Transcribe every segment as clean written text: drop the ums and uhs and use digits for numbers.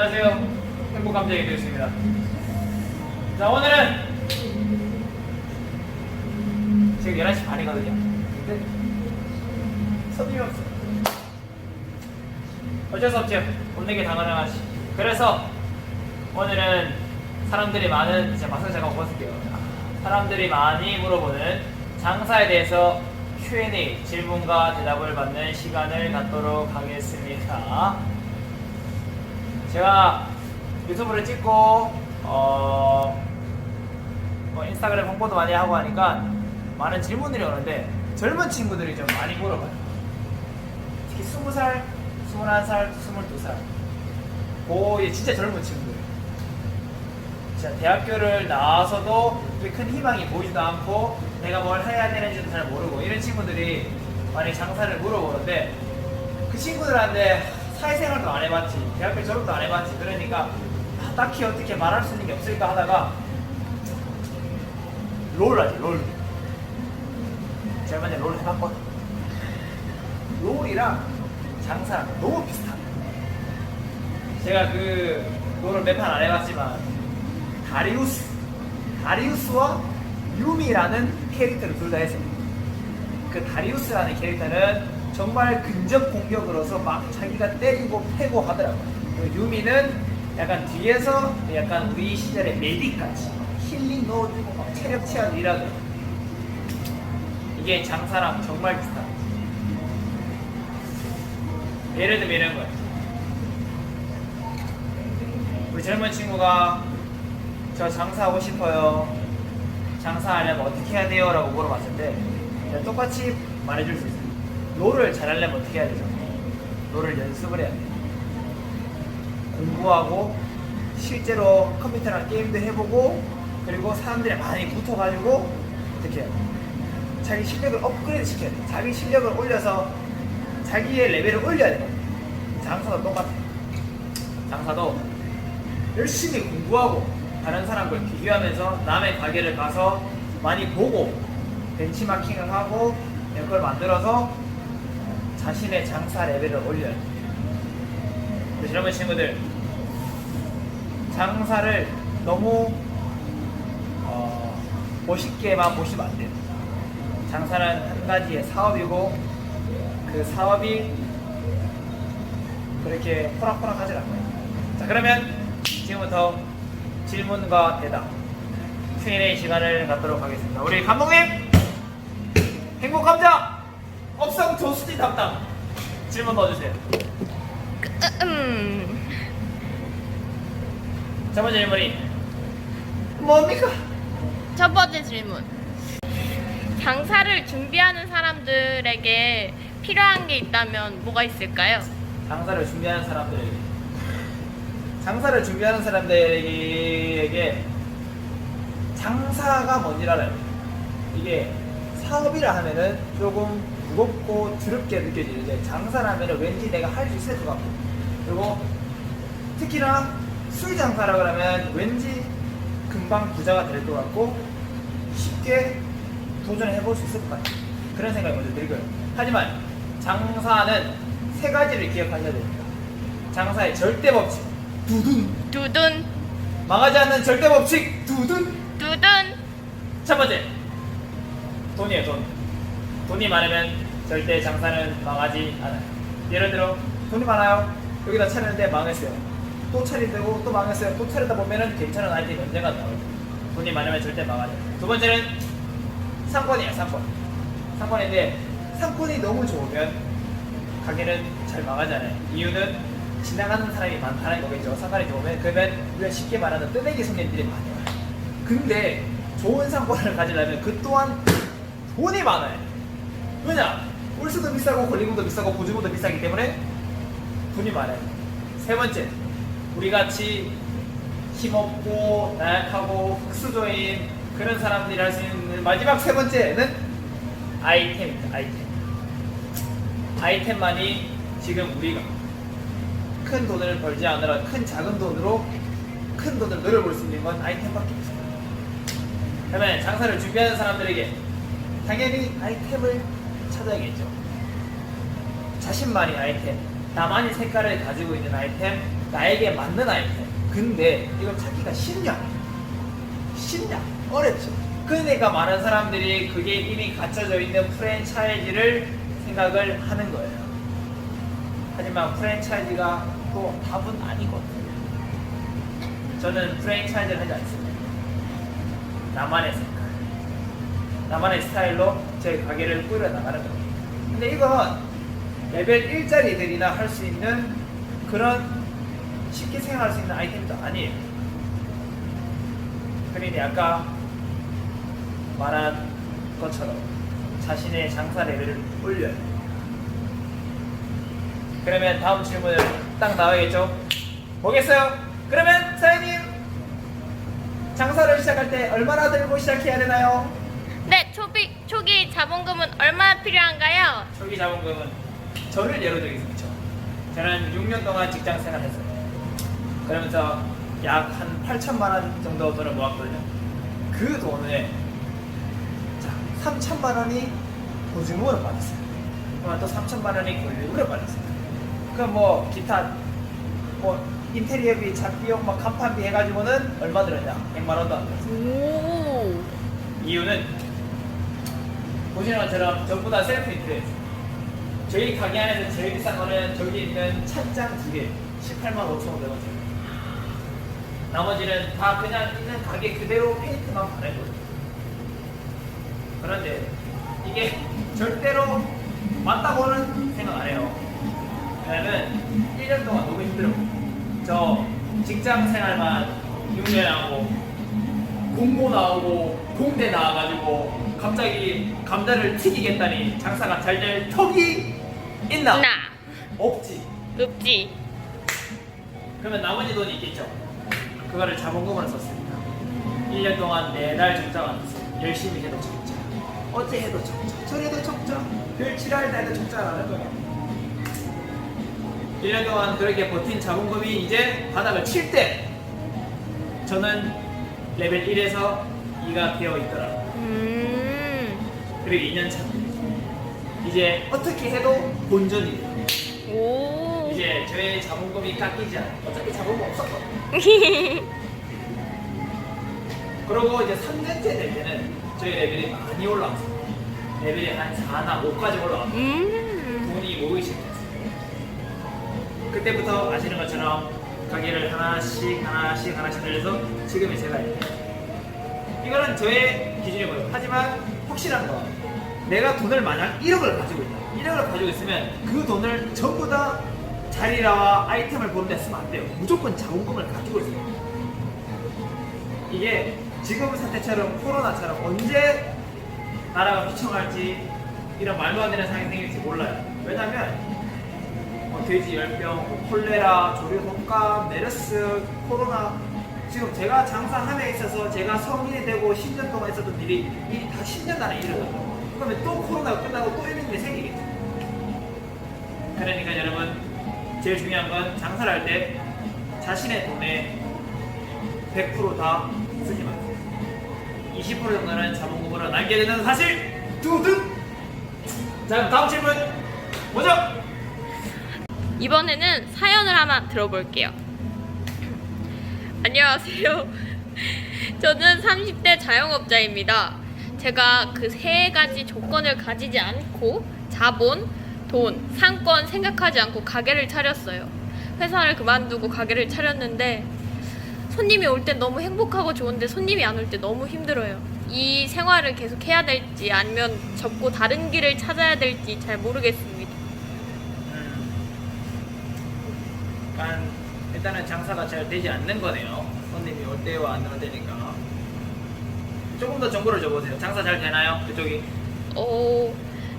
안녕하세요. 행복감정이 되겠습니다. 자, 오늘은 지금 11시 반이거든요. 근데 손님이 없어. 어쩔 수 없죠. 본내게 당연하지. 그래서 오늘은 사람들이 많은, 이제 막상 잠깐 벗을게요. 사람들이 많이 물어보는 장사에 대해서 Q&A, 질문과 대답을 받는 시간을 갖도록 하겠습니다. 제가 유튜브를 찍고 인스타그램 홍보도 많이 하고 하니까 많은 질문들이 오는데 젊은 친구들이 좀 많이 물어봐요. 특히 20살, 21살, 22살 그 진짜 젊은 친구들, 진짜 대학교를 나와서도 큰 희망이 보이지도 않고 내가 뭘 해야 되는지도 잘 모르고 이런 친구들이 많이 장사를 물어보는데, 그 친구들한테 사회생활도 안 해봤지, 대학교 졸업도 안 해봤지, 그러니까 딱히 어떻게 말할 수 있는 게 없을까 하다가 롤 하지. 롤. 제가 먼저 롤 해봤거든. 롤이랑 장사랑 너무 비슷하다. 제가 그 롤을 몇 판 안 해봤지만 다리우스와 유미라는 캐릭터를 둘 다 했어요. 그 다리우스라는 캐릭터는 정말 근접 공격으로서 막 자기가 때리고 패고 하더라고요. 유미는 약간 뒤에서 약간 우리 시절의 메딕같이 힐링 넣어주고 막 체력 채워 일하더라고요. 이게 장사랑 정말 비슷하다. 예를 들면 이런 거예요. 우리 젊은 친구가 저 장사하고 싶어요, 장사하려면 어떻게 해야 돼요? 라고 물어봤을 때 제가 똑같이 말해줄 수 있어요. 롤을 잘하려면 어떻게 해야 되죠? 롤을 연습을 해야 돼요. 공부하고 실제로 컴퓨터랑 게임도 해보고, 그리고 사람들이 많이 붙어가지고 어떻게 해야 돼요? 자기 실력을 업그레이드 시켜야 돼요. 자기 실력을 올려서 자기의 레벨을 올려야 돼요. 장사도 똑같아요. 장사도 열심히 공부하고 다른 사람과 비교하면서 남의 가게를 가서 많이 보고 벤치마킹을 하고 그걸 만들어서 자신의 장사 레벨을 올려야 돼요. 그래서 여러분 친구들, 장사를 너무 멋있게만 보시면 안 돼요. 장사는 한 가지의 사업이고 그 사업이 그렇게 호락호락하지 않아요. 자, 그러면 지금부터 질문과 대답 Q&A 시간을 갖도록 하겠습니다. 우리 감독님, 행복감자 업상 조수지 담당 질문 넣어주세요. 첫 번째 질문이 뭡니까? 첫 번째 질문. 장사를 준비하는 사람들에게 필요한 게 있다면 뭐가 있을까요? 장사를 준비하는 사람들에게 장사가 뭔지 알아요. 이게 사업이라 하면은 조금 무겁고 두렵게 느껴지는데, 장사라면은 왠지 내가 할 수 있을 것 같고, 그리고 특히나 술 장사라 그러면 왠지 금방 부자가 될 것 같고 쉽게 도전해 볼 수 있을 것 같아요. 그런 생각이 먼저 들고요. 하지만 장사는 세 가지를 기억하셔야 됩니다. 장사의 절대 법칙 두둔, 망하지 않는 절대 법칙 두둔. 첫 번째, 돈이에요. 돈이 많으면 절대 장사는 망하지 않아요. 예를 들어 돈이 많아요. 여기다 차리는데 망했어요. 또 차리되고 또 망했어요. 또 차리다 보면은 괜찮은 아이템이 언젠가 나와요. 돈이 많으면 절대 망하지 않아요. 두 번째는 상권이에요. 상권인데 상권이 너무 좋으면 가게는 잘 망하지 않아요. 이유는 지나가는 사람이 많다는 거겠죠. 상권이 좋으면. 그러면 우리가 쉽게 말하는 뜨내기 손님들이 많이 와요. 근데 좋은 상권을 가지려면 그 또한 돈이 많아요. 왜냐? 울수도 비싸고 권리금도 비싸고 보증금도 비싸기 때문에 돈이 많아요. 세 번째, 우리같이 힘없고 나약하고 흑수저인 그런 사람들이 할 수 있는 마지막 세 번째는 아이템입니다. 아이템만이 지금 우리가 큰 돈을 벌지 않으라 작은 돈으로 큰 돈을 늘어볼 수 있는 건 아이템밖에 없어요. 그러면 장사를 준비하는 사람들에게 당연히 아이템을 찾아야겠죠. 자신만의 아이템, 나만의 색깔을 가지고 있는 아이템, 나에게 맞는 아이템. 근데 이거 찾기가 쉽냐? 어렵죠. 그러니까 많은 사람들이 그게 이미 갖춰져 있는 프랜차이즈를 생각을 하는 거예요. 하지만 프랜차이즈가 또 답은 아니거든요. 저는 프랜차이즈를 하지 않습니다. 나만의 색깔, 나만의 스타일로 제 가게를 꾸려 나가는 겁니다. 근데 이건 레벨 1짜리들이나 할 수 있는 그런 쉽게 생각할 수 있는 아이템도 아니에요. 그러니 아까 말한 것처럼 자신의 장사 레벨을 올려요. 그러면 다음 질문을 딱 나와야겠죠? 보겠어요? 그러면 사장님, 장사를 시작할 때 얼마나 들고 시작해야 되나요? 네, 초기 자본금은 얼마나 필요한가요? 초기 자본금은 저를 예로 들겠습니다. 저는 6년 동안 직장 생활을 했어요. 그러면서 약 한 8천만 원 정도 돈을 모았거든요. 그 돈에 3천만 원이 보증금으로 받았어요. 그러면 또 3천만 원이 권리금으로 받았어요. 그럼 뭐 기타 뭐 인테리어비, 잡비용, 막 간판비 해가지고는 얼마 들었냐? 100만 원도 안 들었어요. 오. 이유는 보시는 것처럼 전부 다 셀프 인테리어였어요. 저희 가게 안에서 제일 비싼 거는 저기 있는 찬장 2개 18만 5,500원짜리. 나머지는 다 그냥 있는 가게 그대로 페인트만 바른 거예요. 그런데 이게 절대로 맞다고는 생각 안 해요. 왜냐면 1년 동안 너무 힘들어요. 저 직장 생활만 6년 하고 공고 나오고 공대 나와가지고 갑자기 감자를 튀기겠다니 장사가 잘 될 턱이 있나? 나. 없지. 없지. 그러면 나머지 돈이 있겠죠. 그거를 자본금으로 썼습니다. 1년 동안 매달 적자가 안 났어요. 열심히 해도 적자, 어제 해도 적자, 저래도 적자, 별칠할 때도 적자가 나는 거예요. 1년 동안 그렇게 버틴 자본금이 이제 바닥을 칠 때 저는 레벨 1에서 2가 되어 있더라고요. 그리고 2년 차 이제 어떻게 해도 본전이 돼요. 오. 이제 저의 자본금이 깎이지 않아요. 어차피 자본금 없었거든요. 그리고 이제 3년째 될 때는 저희 레벨이 많이 올라왔어요. 레벨이 한 4나 5까지 올라왔어요. 돈이 모이기 시작했어요. 그때부터 아시는 것처럼 가게를 하나씩 늘려서 지금의 제가 있는 이거는 저의 기준이고요. 하지만 확실한 건 내가 돈을 만약 1억을 가지고 있다. 1억을 가지고 있으면 그 돈을 전부 다 자리라와 아이템을 보는 데 쓰면 안 돼요. 무조건 자본금을 가지고 있어요. 이게 지금 사태처럼 코로나처럼 언제 나라가 휘청할지 이런 말도 안 되는 상황이 생길지 몰라요. 왜냐면 돼지 열병, 콜레라, 조류 독감, 메르스, 코로나 지금 제가 장사함에 있어서 제가 성인이 되고 10년 동안 있었던 일이 다 10년 안에 일어나요. 그러면 또 코로나가 끝나고 또 이런 일이 생기겠죠. 그러니까 여러분 제일 중요한 건 장사를 할 때 자신의 돈에 100% 다 쓰지 마세요. 20% 정도는 자본금으로 남겨야 되는 사실 두둥. 자, 다음 질문 뭐죠? 이번에는 사연을 하나 들어볼게요. 안녕하세요. 저는 30대 자영업자입니다. 제가 그 세 가지 조건을 가지지 않고 자본, 돈, 상권 생각하지 않고 가게를 차렸어요. 회사를 그만두고 가게를 차렸는데 손님이 올 때 너무 행복하고 좋은데 손님이 안 올 때 너무 힘들어요. 이 생활을 계속 해야 될지 아니면 접고 다른 길을 찾아야 될지 잘 모르겠습니다. 일단은 장사가 잘 되지 않는 거네요. 손님이 올 때와 안 올 때니까. 조금 더 정보를 줘보세요. 장사 잘 되나요? 그쪽이?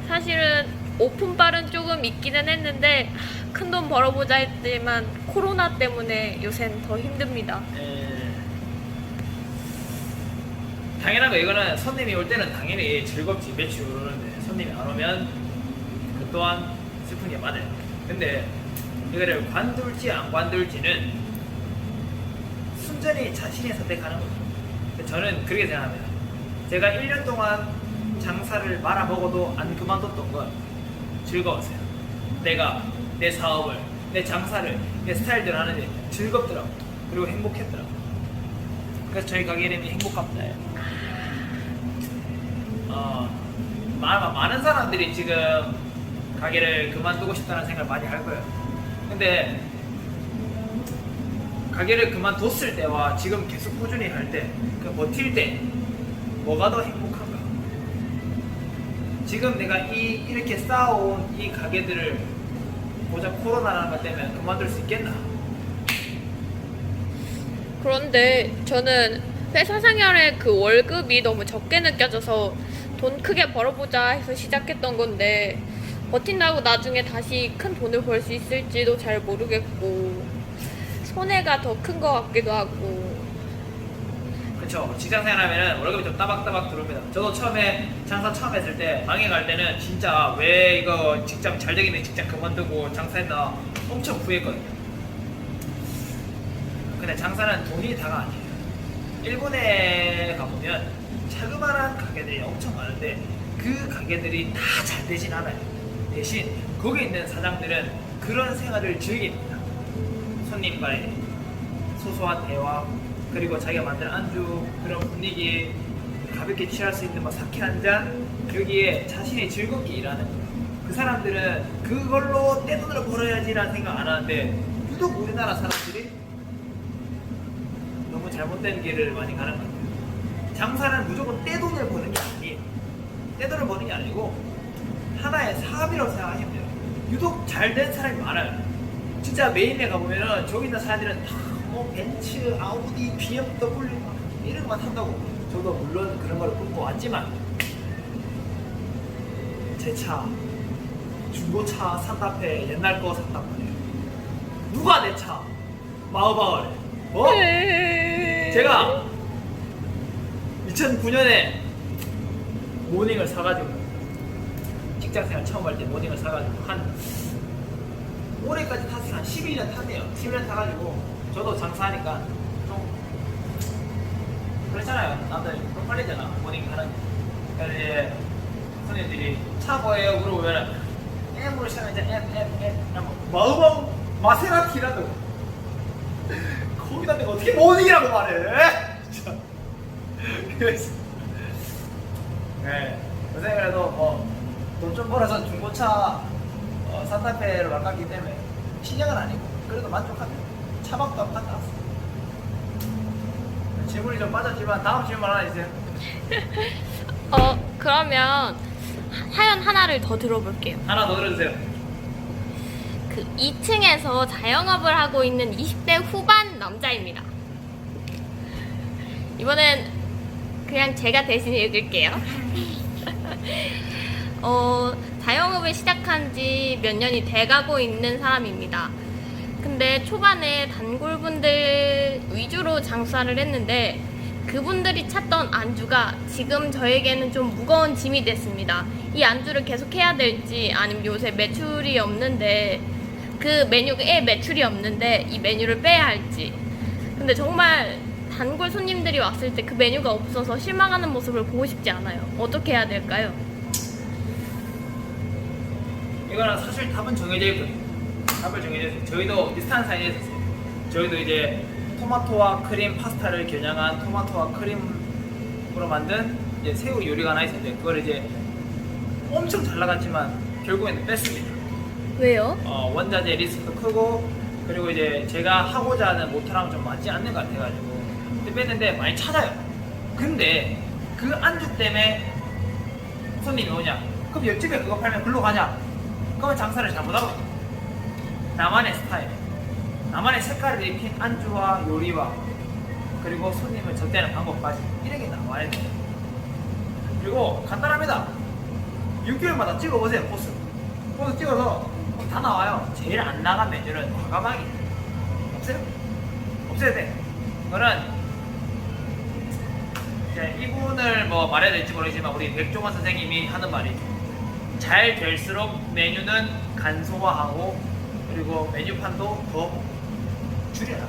사실은 오픈빨은 조금 있기는 했는데 큰 돈 벌어보자 했지만 코로나 때문에 요새는 더 힘듭니다. 당연한 거 이거는 손님이 올 때는 당연히 즐겁지 매출 오르는데 손님이 안 오면 그 또한 슬픈 게 맞아요. 근데 이거를 관둘지 안 관둘지는 순전히 자신이 선택하는 거죠. 저는 그렇게 생각합니다. 제가 1년 동안 장사를 말아먹어도 안 그만뒀던 건 즐거웠어요. 내가 내 사업을 내 장사를 내 스타일대로 하는데 즐겁더라고. 그리고 행복했더라고. 그래서 저희 가게 이름이 행복합니다예요. 많은 사람들이 지금 가게를 그만두고 싶다는 생각을 많이 할 거예요. 근데 가게를 그만뒀을 때와 지금 계속 꾸준히 할 때, 그 버틸 때 뭐가 더 행복한가? 지금 내가 이렇게 쌓아온 이 가게들을 고작 코로나라는 것 때문에 그만둘 수 있겠나? 그런데 저는 회사 생활에 그 월급이 너무 적게 느껴져서 돈 크게 벌어보자 해서 시작했던 건데 버틴다고 나중에 다시 큰 돈을 벌 수 있을지도 잘 모르겠고 손해가 더 큰 것 같기도 하고. 그쵸. 직장 생활하면은 월급이 좀 따박따박 들어옵니다. 저도 처음에 장사 처음 했을 때 방해갈 때는 진짜 왜 이거 직장 잘 되고 있는 직장 그만두고 장사했나 엄청 후회했거든요. 근데 장사는 돈이 다가 아니에요. 일본에 가보면 자그마한 가게들이 엄청 많은데 그 가게들이 다 잘 되진 않아요. 대신 거기 있는 사장들은 그런 생활을 즐깁니다. 손님과의 소소한 대화, 그리고 자기가 만든 안주, 그런 분위기, 가볍게 취할 수 있는 뭐 사케 한 잔, 여기에 자신이 즐겁게 일하는 거예요. 그 사람들은 그걸로 떼돈을 벌어야지라는 생각 안 하는데 유독 우리나라 사람들이 너무 잘못된 길을 많이 가는 것 같아요. 장사는 무조건 떼돈을 버는 게 아니에요. 떼돈을 버는 게 아니고 하나의 사업이라고 생각하시면 돼요. 유독 잘 된 사람이 많아요. 진짜 메인에 가보면은 저기 있는 사람들은 다 뭐 벤츠, 아우디, BMW 이런 것만 탄다고. 저도 물론 그런 걸 끊고 왔지만 제 차, 중고차 산타페 옛날 거 샀단 말이에요. 누가 내 차 마우바오래? 제가 2009년에 모닝을 사가지고 직장생활 처음 할 때 모닝을 사가지고 한 올해까지 탔어요. 한 11년 탔네요. 11년 타가지고 저도 장사하니까 좀 그렇잖아요. 남들 좀 빨리잖아. 모닝 하는. 그래서 이제 손님들이 차 뭐예요? 물어보면은 M으로 시작하면 이제 M 마우바오 마세라티라고. 거기다 내가 어떻게 모닝이라고 말해? 진짜. 그래서 네. 요새 그래도 뭐 돈 좀 벌어서 중고차 산타페를 바꿨기 때문에 신형은 아니고 그래도 만족합니다. 차박도 한번 갔다 왔어요. 질문이 좀 빠졌지만 다음 질문 하나 있어요. 그러면 사연 하나를 더 들어볼게요. 하나 더 들어주세요. 그 2층에서 자영업을 하고 있는 20대 후반 남자입니다. 이번엔 그냥 제가 대신 읽을게요. 자영업을 시작한 지 몇 년이 돼가고 있는 사람입니다. 근데 초반에 단골분들 위주로 장사를 했는데 그분들이 찾던 안주가 지금 저에게는 좀 무거운 짐이 됐습니다. 이 안주를 계속 해야 될지 아니면 요새 매출이 없는데 그 메뉴에 매출이 없는데 이 메뉴를 빼야 할지. 근데 정말 단골 손님들이 왔을 때 그 메뉴가 없어서 실망하는 모습을 보고 싶지 않아요. 어떻게 해야 될까요? 이거는 사실 답은 정해져 있거든요. 답을 정해져 있어요. 저희도 비슷한 사연이 있었어요. 저희도 이제 토마토와 크림 파스타를 겨냥한 토마토와 크림으로 만든 이제 새우 요리가 하나 있었는데 그걸 이제 엄청 잘 나갔지만 결국에는 뺐습니다. 왜요? 원자재 리스크도 크고 그리고 이제 제가 하고자 하는 모토랑 좀 맞지 않는 것 같아가지고 뺐는데 많이 찾아요. 근데 그 안주 때문에 손님이 오냐? 그럼 옆집에 그거 팔면 글로 가냐? 그러면 장사를 잘못하거든요. 나만의 스타일, 나만의 색깔을 입힌 안주와 요리와 그리고 손님을 접대하는 방법까지 이런 게 나와야 돼요. 그리고 간단합니다. 6개월마다 찍어보세요. 포스 찍어서 다 나와요. 제일 안 나간 메뉴는 과감하게 없어요? 없어야 돼. 이거는 이제 이분을 뭐 말해야 될지 모르겠지만 우리 백종원 선생님이 하는 말이 잘 될수록 메뉴는 간소화하고 그리고 메뉴판도 더 줄여라.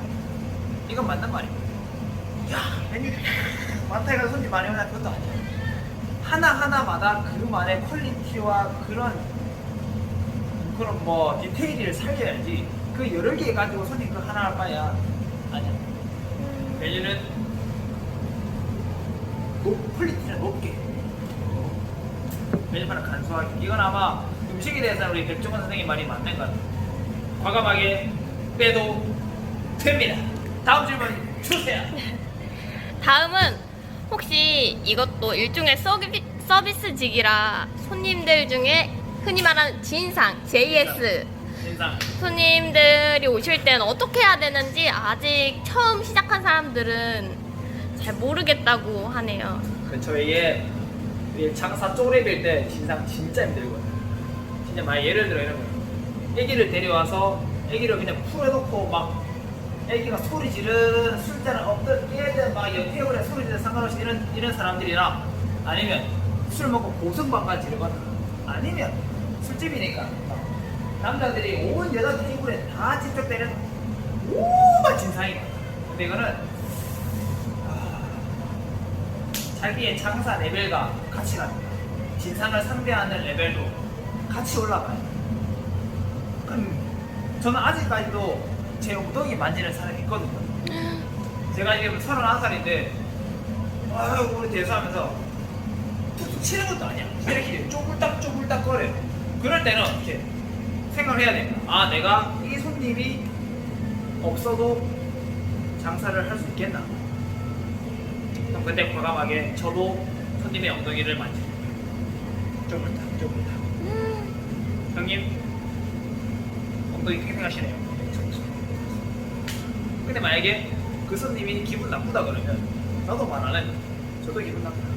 이건 맞는 말입니다. 야 메뉴 많다 해서 손님 많이 오나 그것도 아니에요. 하나하나마다 그만의 퀄리티와 그런 뭐 디테일을 살려야지 그 그 여러 개 가지고 손님 그 하나 할 바야. 아니야. 메뉴는 퀄리티는 높게. 메뉴판은 간소하게. 이건 아마 음식에 대해서는 우리 백종원 선생님 말이 맞는 것 같아요. 과감하게 빼도 됩니다. 다음 질문 주세요. 다음은 혹시 이것도 일종의 서비스직이라 손님들 중에 흔히 말하는 진상, JS 인상. 손님들이 오실 때는 어떻게 해야 되는지 아직 처음 시작한 사람들은 잘 모르겠다고 하네요. 그렇죠. 이게 장사 쪼렙일 때 진상 진짜 힘들거든요. 진짜 막 예를 들어 이런 거예요. 애기를 데려와서 애기를 그냥 풀어놓고 막 애기가 소리 지르는 술자는 없던 애들 막 테이블에 소리 지르는 상관없이 이런 사람들이나 아니면 술 먹고 고성방가 지르거나 아니면 술집이니까 남자들이 온 여자 테이블에 다 집적되는 오만 진상이거든. 근데 이거는 자기의 장사 레벨과 같이 갑니다. 진상을 상대하는 레벨도 같이 올라가요. 저는 아직까지도 제 엉덩이 만지는 사람이 있거든요. 제가 지금 31살인데 아유 우리 대수하면서 툭툭 치는 것도 아니야. 이렇게 쪼글딱 거려요. 그럴 때는 이렇게 생각을 해야 됩니다. 아 내가 이 손님이 없어도 장사를 할 수 있겠나? 그럼 그때 과감하게 저도 손님의 엉덩이를 만집니다. 쪼글딱. 형님 엉덩이 팽팽하시네요. 근데 만약에 그 손님이 기분 나쁘다 그러면 나도 말 안 해. 저도 기분 나쁘다.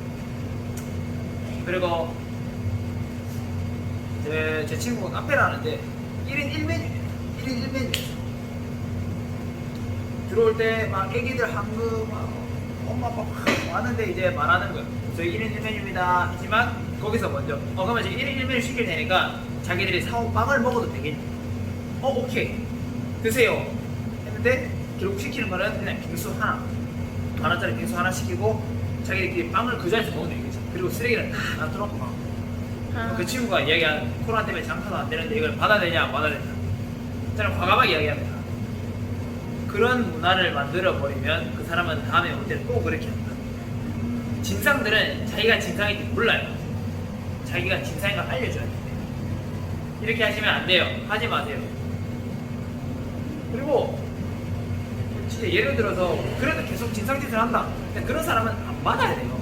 그리고 제 친구가 카페를 하는데 1인 1메뉴예요. 1인 1메뉴. 들어올 때 막 애기들 한금 막 엄마 아빠 막 왔는데 이제 말하는 거예요. 저희 1인 1메뉴입니다. 하지만 거기서 먼저 그러면 이제 1인 1메뉴 시킬 테니까 자기들이 사온 빵을 먹어도 되겠니? 오케이 드세요 했는데 결국 시키는 거는 그냥 빙수 하나 만원짜리 빙수 하나 시키고 자기들끼리 빵을 그 자리에서 먹으면 되겠죠. 그리고 쓰레기는 다 놔둬놓고 막 그 친구가 이야기한 코로나 때문에 장사도 안 되는데 이걸 받아야 되냐 안 받아야 되냐 저는 과감하게 이야기합니다. 그런 문화를 만들어 버리면 그 사람은 다음에 올 때는 또 그렇게 한다. 진상들은 자기가 진상인지 몰라요. 자기가 진상인 걸 알려줘야 돼. 이렇게 하시면 안 돼요. 하지 마세요. 그리고 진짜 예를 들어서 그래도 계속 진상짓을 한다. 근데 그런 사람은 안 받아야 돼요.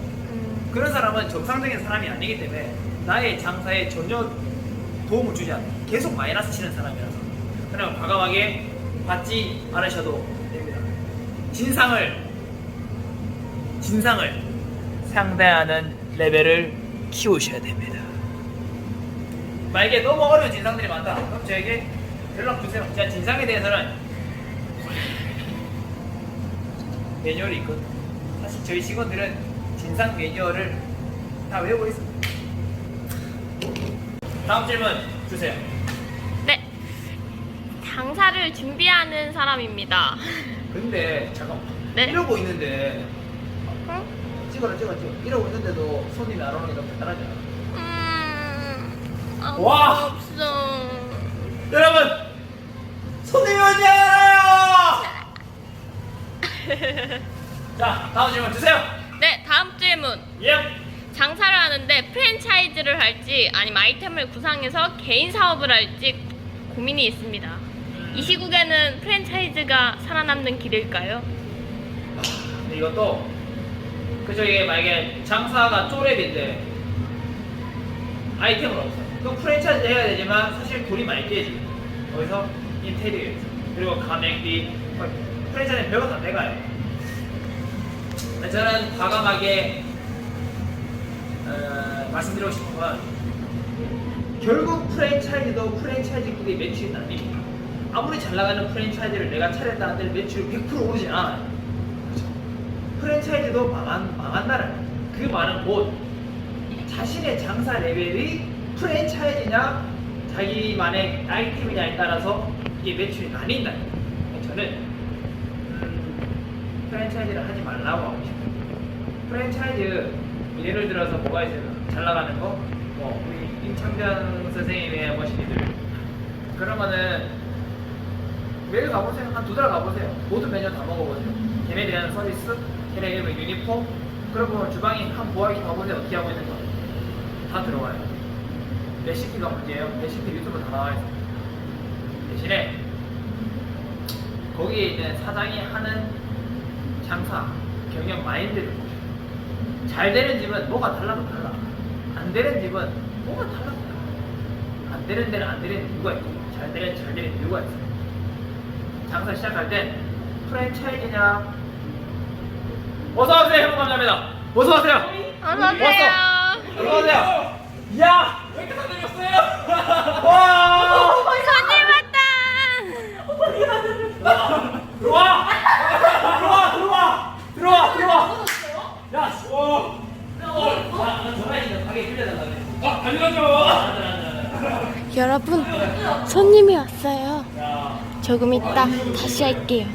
그런 사람은 정상적인 사람이 아니기 때문에 나의 장사에 전혀 도움을 주지 않아요. 계속 마이너스 치는 사람이라서. 그냥 과감하게 받지 않으셔도 됩니다. 진상을 상대하는 레벨을 키우셔야 됩니다. 만약에 너무 어려운 진상들이 많다. 그럼 저에게 연락 주세요. 제가 진상에 대해서는 매뉴얼이 있거든요. 사실 저희 직원들은 진상 매뉴얼을 다 외우고 있습니다. 다음 질문 주세요. 네, 장사를 준비하는 사람입니다. 근데 잠깐만. 네? 이러고 있는데 응? 찍어. 이러고 있는데도 손님이 안 오는 게 너무 대단하지 않아? 아무도 와! 없어. 여러분! 손님이 오지 않아요! 자, 다음 질문 주세요! 네, 다음 질문. 예! 장사를 하는데 프랜차이즈를 할지 아니면 아이템을 구상해서 개인 사업을 할지 고민이 있습니다. 이 시국에는 프랜차이즈가 살아남는 길일까요? 근데 이것도 그저기 만약에 장사가 쪼렙인데 아이템은 없어. 그럼 프랜차이즈 해야 되지만 사실 돈이 많이 깨지. 거기서 인테리어에서 그리고 가맹비 프랜차이즈는 별거 다 내가요. 저는 과감하게 말씀드리고 싶은 건 결국 프랜차이즈도 프랜차이즈끼리 매출이 나뉩니다. 아무리 잘 나가는 프랜차이즈를 내가 차렸다 한들 매출이 100% 오르진 않아요. 그렇죠? 프랜차이즈도 망한다는 그 말은 곧 자신의 장사 레벨이 프랜차이즈냐 자기만의 아이템이냐에 따라서 이게 매출이 나뉜다. 저는 프랜차이즈를 하지 말라고 하고 싶어요. 프랜차이즈 예를 들어서 뭐가 있어요? 잘 나가는 거? 뭐 우리 임창정 선생님의 머신이들 그러면은 매일 가보세요. 한 2달 가보세요. 모든 메뉴 다 먹어보세요. 걔네들이 하는 서비스, 걔네들 유니폼, 그리고 주방이 한 보아기 가보세요. 어떻게 하고 있는 거. 다 들어와요. 레시피가 문제예요. 레시피 유튜브 다 나와 있어요. 대신에 거기에 있는 사장이 하는 장사, 경영 마인드를 보세요. 잘 되는 집은 뭐가 달라도 달라. 안 되는 집은 뭐가 달라도 달라. 안 되는 데는 안 되는 이유가 있고, 잘 되는 이유가 있어요. 장사 시작할 땐 프랜차이즈냐. 어서 오세요, 형 감사합니다. 어서 오세요. 어서오세요. 어서 오세요. 야, 왜 이렇게 다 내렸어요? 와, 손님 왔다. 들어와. 야, 전화했는데 가게 빌려달라고 그래. 당연하죠. 여러분, 손님이 왔어요. 조금 이따 다시 할게요.